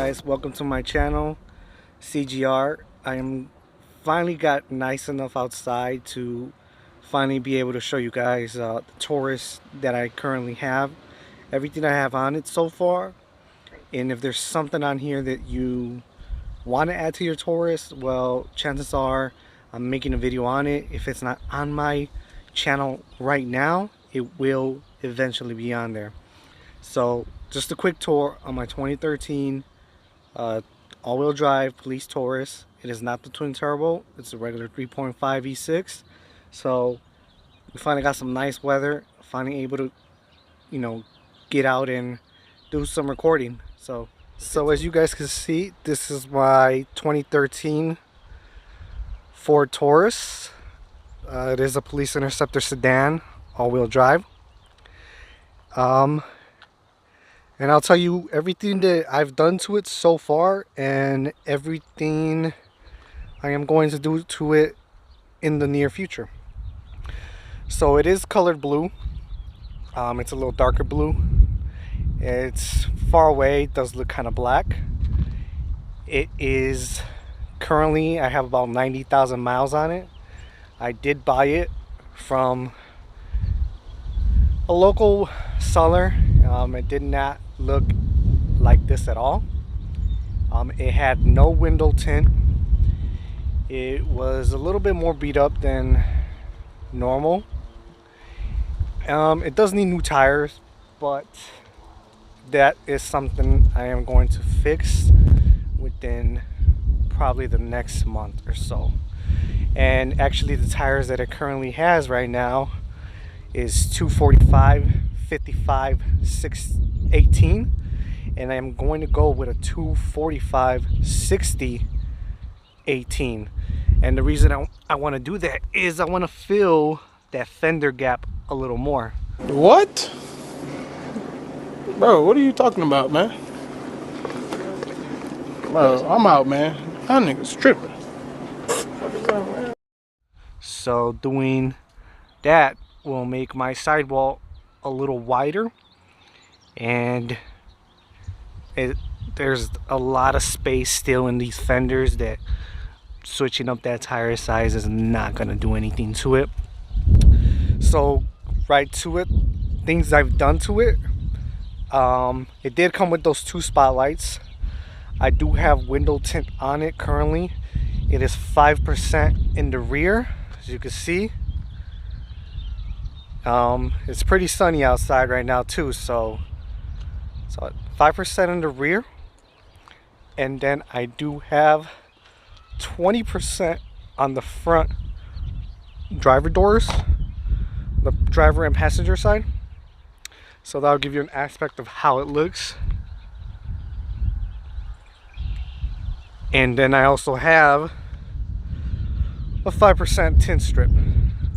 guys, welcome to my channel, CGR. I am finally got nice enough outside to finally be able to show you guys the Taurus that I currently have, everything I have on it so far. And if there's something on here that you want to add to your Taurus, well, chances are I'm making a video on it. If it's not on my channel right now, it will eventually be on there. So just a quick tour on my 2013 all-wheel drive Police Taurus. It is not the twin turbo, it's a regular 3.5 V6. So we finally got some nice weather, finally able to, you know, get out and do some recording. So as you guys can see, this is my 2013 Ford Taurus. It is a Police Interceptor sedan, all-wheel drive. And I'll tell you everything that I've done to it so far and everything I am going to do to it in the near future. So it is colored blue. It's a little darker blue. It's far away, it does look kind of black. It is currently, I have about 90,000 miles on it. I did buy it from a local seller. It did not look like this at all. It had no window tint. It was a little bit more beat up than normal. It does need new tires, but that is something I am going to fix within probably the next month or so. And actually the tires that it currently has right now is 245, 55, 618, and I'm going to go with a 245, 60, 18. And the reason I want to do that is I want to fill that fender gap a little more. What? Bro, what are you talking about, man? Bro, I'm out, man. That nigga's tripping. So doing that will make my sidewall a little wider, and there's a lot of space still in these fenders that switching up that tire size is not going to do anything to it. So right to it, things I've done to it. It did come with those two spotlights. I do have window tint on it currently. It is 5% in the rear, as you can see. It's pretty sunny outside right now too, so 5% in the rear, and then I do have 20% on the front driver doors, the driver and passenger side. So that'll give you an aspect of how it looks. And then I also have a 5% tint strip.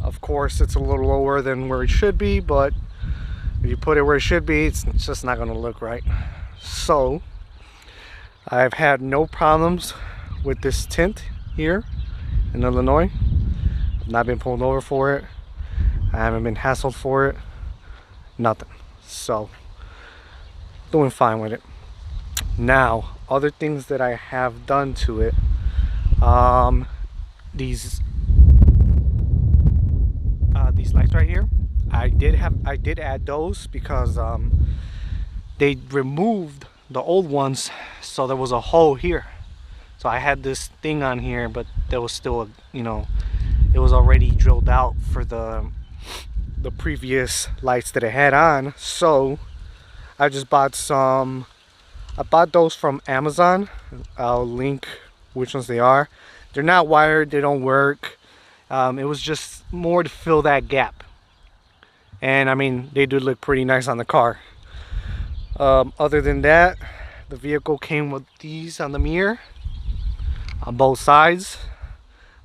Of course, it's a little lower than where it should be, but if you put it where it should be, it's just not going to look right. So I've had no problems with this tint here in Illinois. I've not been pulled over for it. I haven't been hassled for it. Nothing. So doing fine with it. Now, other things that I have done to it. These lights right here, I did add those because they removed the old ones, so there was a hole here. So I had this thing on here, but there was still it was already drilled out for the previous lights that it had on. So I just bought some. I bought those from Amazon. I'll link which ones they are. They're not wired, they don't work. It was just more to fill that gap. And I mean, they do look pretty nice on the car. Other than that, the vehicle came with these on the mirror on both sides.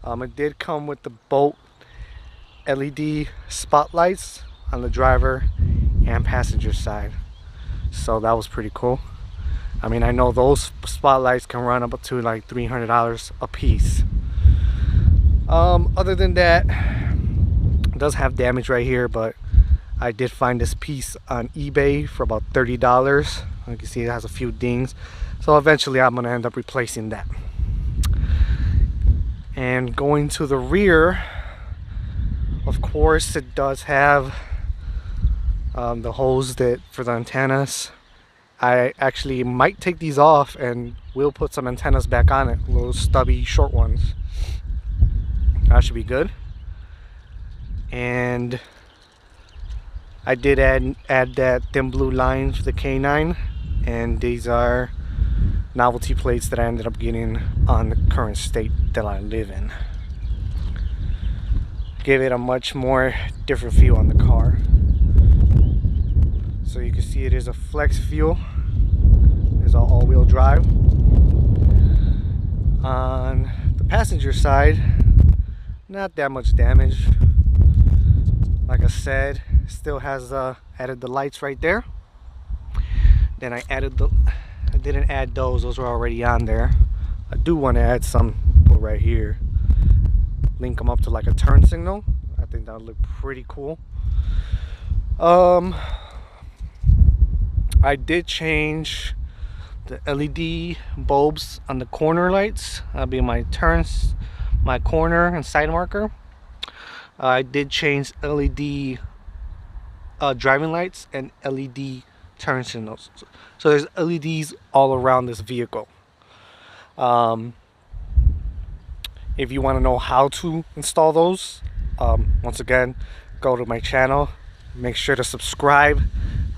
It did come with the both LED spotlights on the driver and passenger side. So that was pretty cool. I mean, I know those spotlights can run up to like $300 a piece. Other than that, it does have damage right here, but I did find this piece on eBay for about $30. You can see it has a few dings. So eventually I'm gonna end up replacing that. And going to the rear, of course, it does have the holes that for the antennas. I actually might take these off and we'll put some antennas back on it, little stubby short ones. That should be good. And I did add that thin blue line for the K9, and these are novelty plates that I ended up getting on the current state that I live in. Give it a much more different feel on the car. So you can see it is a flex fuel. It's all-wheel drive. On the passenger side, not that much damage. Like I said, still has added the lights right there. Then I didn't add those were already on there. I do want to add some, put right here, link them up to like a turn signal. I think that would look pretty cool. I did change the LED bulbs on the corner lights. That'll be my turns, my corner and side marker. I did change LED driving lights and LED turn signals. So there's LEDs all around this vehicle. If you want to know how to install those, once again, go to my channel. Make sure to subscribe.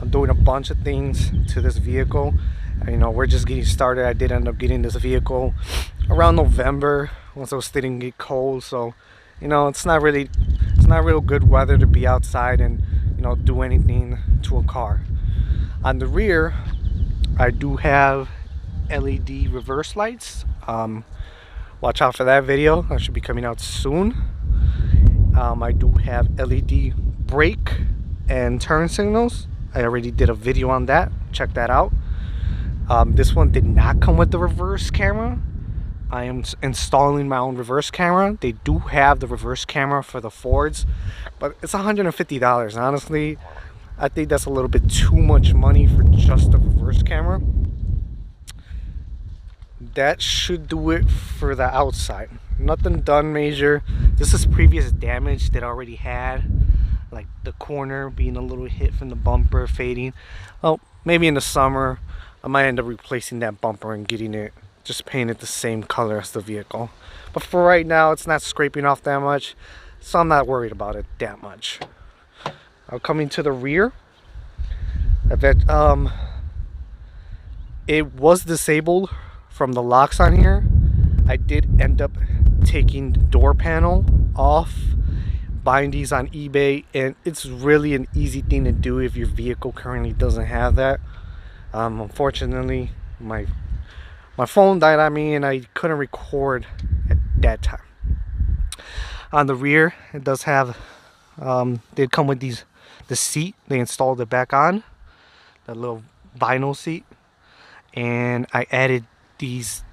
I'm doing a bunch of things to this vehicle. You know, we're just getting started. I did end up getting this vehicle around November once it was starting to get cold. So, you know, it's not real good weather to be outside and, you know, do anything to a car. On the rear, I do have LED reverse lights. Watch out for that video. That should be coming out soon. I do have LED brake and turn signals. I already did a video on that. Check that out. This one did not come with the reverse camera. I am installing my own reverse camera. They do have the reverse camera for the Fords, but it's $150. Honestly, I think that's a little bit too much money for just the reverse camera. That should do it for the outside. Nothing done major. This is previous damage that I already had, like the corner being a little hit from the bumper fading. Oh, maybe in the summer I might end up replacing that bumper and getting it just painted the same color as the vehicle. But for right now, it's not scraping off that much, so I'm not worried about it that much. Coming to the rear, it was disabled from the locks on here. I did end up taking the door panel off, buying these on eBay, and it's really an easy thing to do if your vehicle currently doesn't have that. Unfortunately, my phone died on me and I couldn't record at that time. On the rear, it does have they come with the seat. They installed it back on, the little vinyl seat, and I added these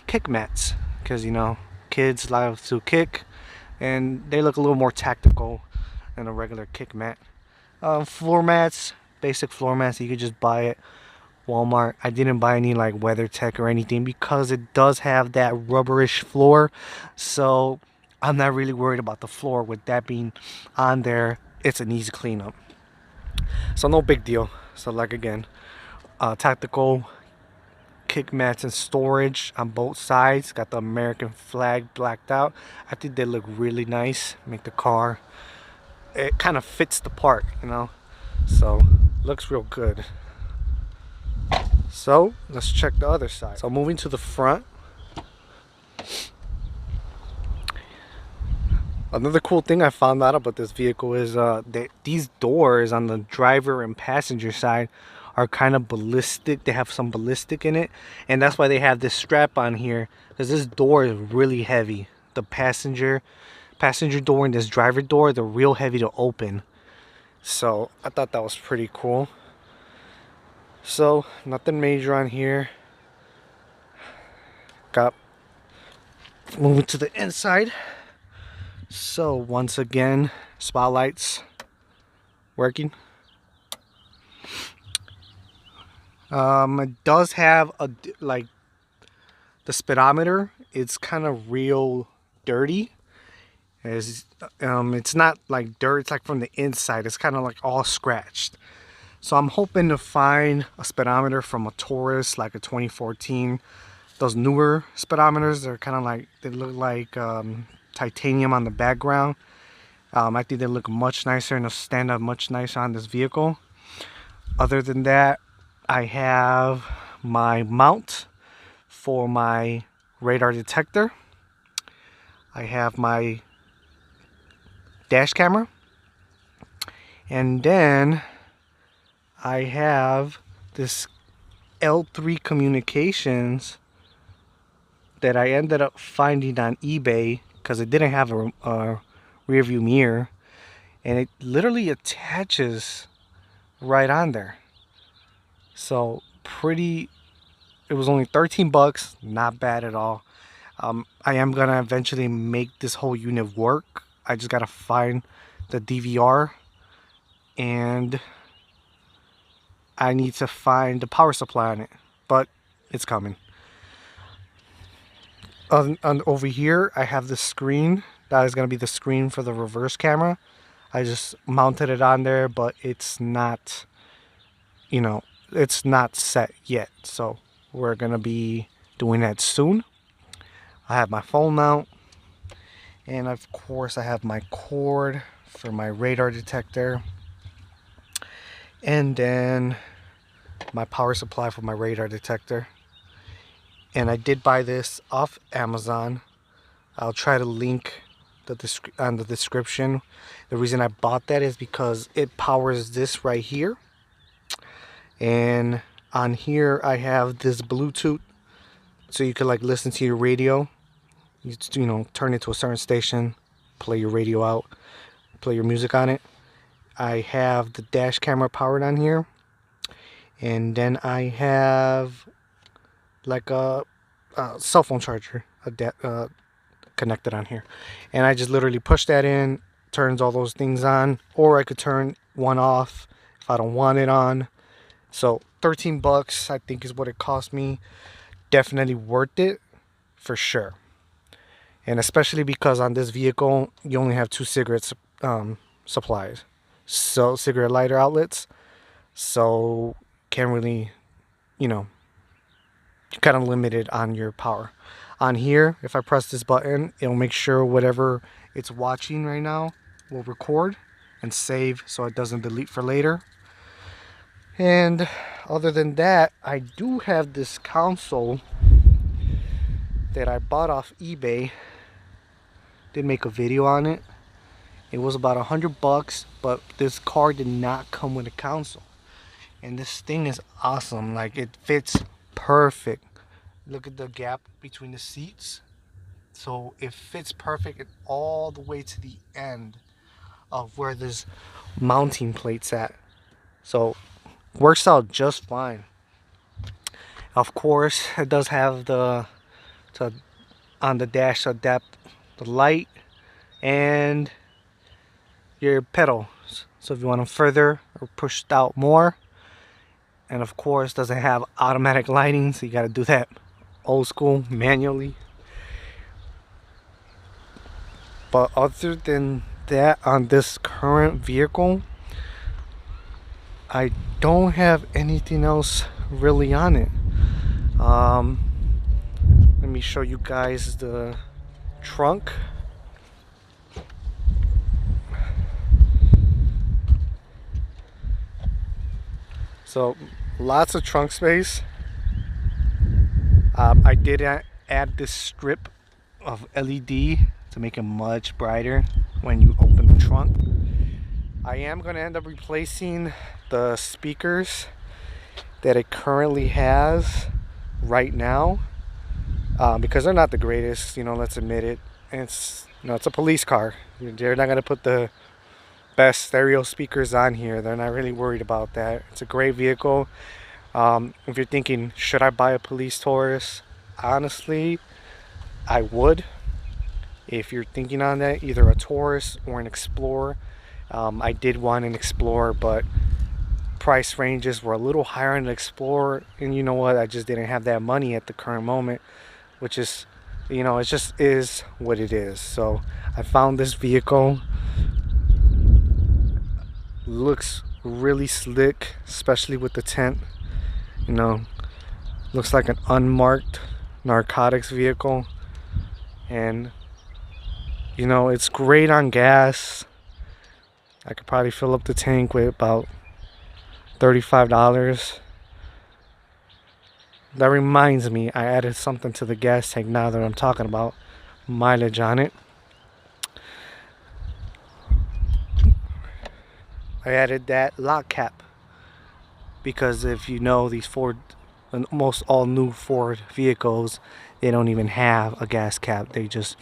kick mats because, you know, kids love to kick and they look a little more tactical than a regular kick mat. Floor mats, basic floor mats, you could just buy it Walmart. I didn't buy any like WeatherTech or anything because it does have that rubberish floor, so I'm not really worried about the floor. With that being on there, it's an easy cleanup, so no big deal. So like again, tactical kick mats and storage on both sides. Got the American flag blacked out. I think they look really nice. Make the car, it kind of fits the part, you know, so looks real good. So let's check the other side. So moving to the front, another cool thing I found out about this vehicle is that these doors on the driver and passenger side are kind of ballistic. They have some ballistic in it, and that's why they have this strap on here, because this door is really heavy. The passenger door and this driver door, they're real heavy to open. So I thought that was pretty cool. So nothing major on here. Moving to the inside. So once again, spotlights working. It does have like the speedometer. It's kind of real dirty. It's not like dirt. It's like from the inside. It's kind of like all scratched. So I'm hoping to find a speedometer from a Taurus, like a 2014. Those newer speedometers, they're kind of like, they look like titanium on the background. I think they look much nicer and they'll stand up much nicer on this vehicle. Other than that, I have my mount for my radar detector. I have my dash camera. And then I have this L3 communications that I ended up finding on eBay because it didn't have a rear view mirror, and it literally attaches right on there. So it was only 13 bucks, not bad at all. I am gonna eventually make this whole unit work. I just gotta find the DVR, and I need to find the power supply on it, but it's coming. Over here I have the screen. That is going to be the screen for the reverse camera. I just mounted it on there, but it's not, it's not set yet. So we're going to be doing that soon. I have my phone mount, and of course I have my cord for my radar detector, and then my power supply for my radar detector. And I did buy this off Amazon. I'll try to link on the description. The reason I bought that is because it powers this right here. And on here I have this Bluetooth, so you can like listen to your radio. You turn it to a certain station, play your radio out, play your music on it. I have the dash camera powered on here. And then I have like a cell phone charger connected on here, and I just literally push that in, turns all those things on, or I could turn one off if I don't want it on. So 13 bucks I think is what it cost me. Definitely worth it for sure, and especially because on this vehicle you only have 2 cigarette supplies, so cigarette lighter outlets, so can't really, you're kind of limited on your power. On here, if I press this button, it'll make sure whatever it's watching right now will record and save so it doesn't delete for later. And other than that, I do have this console that I bought off eBay. Did make a video on it. It was about 100 bucks, but this car did not come with a console. And this thing is awesome. Like, it fits perfect. Look at the gap between the seats. So it fits perfect all the way to the end of where this mounting plate's at. So works out just fine. Of course, it does have on the dash to adapt the light and your pedals. So if you want them further or pushed out more. And of course, doesn't have automatic lighting, so you got to do that old school manually. But other than that, on this current vehicle, I don't have anything else really on it. Let me show you guys the trunk. So lots of trunk space. I did add this strip of LED to make it much brighter when you open the trunk. I am going to end up replacing the speakers that it currently has right now, because they're not the greatest, let's admit it. And it's a police car. They're not going to put the best stereo speakers on here. They're not really worried about that. It's a great vehicle. If you're thinking, should I buy a police Taurus? Honestly, I would. If you're thinking on that, either a Taurus or an Explorer. I did want an Explorer, but price ranges were a little higher in the Explorer, and you know what, I just didn't have that money at the current moment, which is, you know, it just is what it is. So I found this vehicle. Looks really slick, especially with the tent. You know, looks like an unmarked narcotics vehicle, and you know, it's great on gas. I could probably fill up the tank with about $35. That reminds me, I added something to the gas tank now that I'm talking about mileage on it. I added that lock cap because if you know, these Ford, almost all new Ford vehicles, they don't even have a gas cap. They just,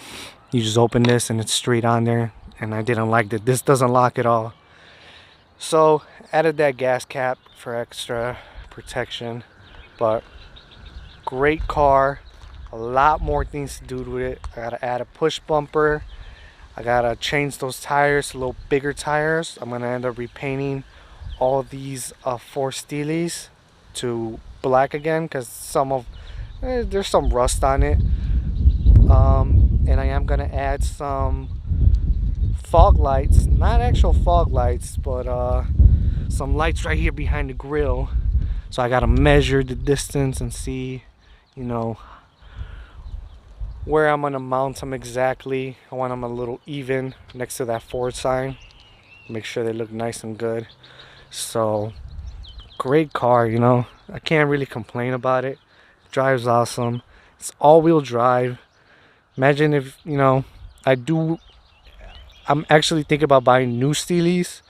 you just open this and it's straight on there, and I didn't like that this doesn't lock at all. So added that gas cap for extra protection. But great car, a lot more things to do with it. I gotta add a push bumper. I gotta change those tires to a little bigger tires. I'm gonna end up repainting all of these 4 Steelies to black again, because some of there's some rust on it. And I am gonna add some fog lights, not actual fog lights, but some lights right here behind the grill. So I gotta measure the distance and see, you know, where I'm gonna mount them exactly. I want them a little even next to that Ford sign. Make sure they look nice and good. So great car, you know. I can't really complain about it. Drives awesome. It's all-wheel drive. Imagine if, you know, I'm actually thinking about buying new Steelies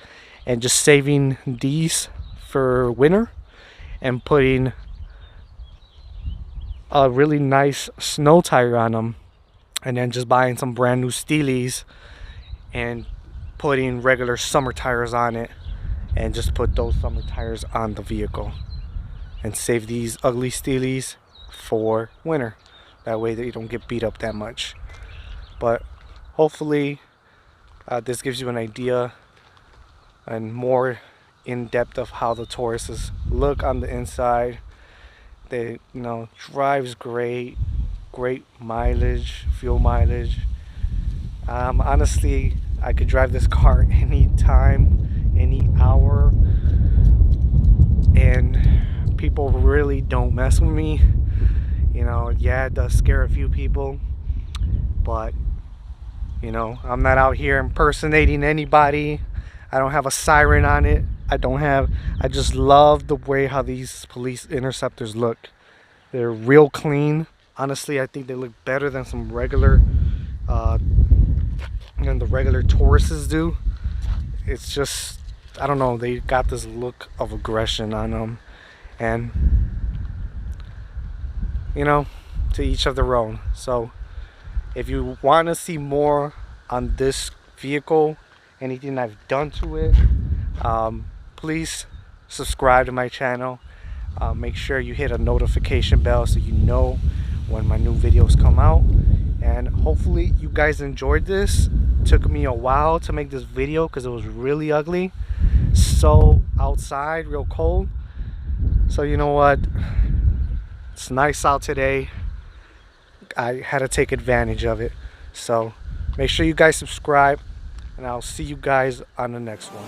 and just saving these for winter and putting a really nice snow tire on them, and then just buying some brand new Steelies and putting regular summer tires on it, and just put those summer tires on the vehicle and save these ugly Steelies for winter. That way they don't get beat up that much. But hopefully this gives you an idea and more in depth of how the Tauruses look on the inside. They, you know, drives great mileage, fuel mileage. Honestly, I could drive this car any time, any hour, and people really don't mess with me. You know, yeah, it does scare a few people, but you know, I'm not out here impersonating anybody. I don't have a siren on it. I just love the way how these Police Interceptors look. They're real clean. Honestly, I think they look better than some regular than the regular Tauruses do. It's just, I don't know, they got this look of aggression on them, and you know, to each of their own. So if you want to see more on this vehicle, anything I've done to it, please subscribe to my channel. Make sure you hit a notification bell so you know when my new videos come out. And hopefully you guys enjoyed this. It took me a while to make this video because it was really ugly. So outside, real cold. So you know what? It's nice out today. I had to take advantage of it. So make sure you guys subscribe, and I'll see you guys on the next one.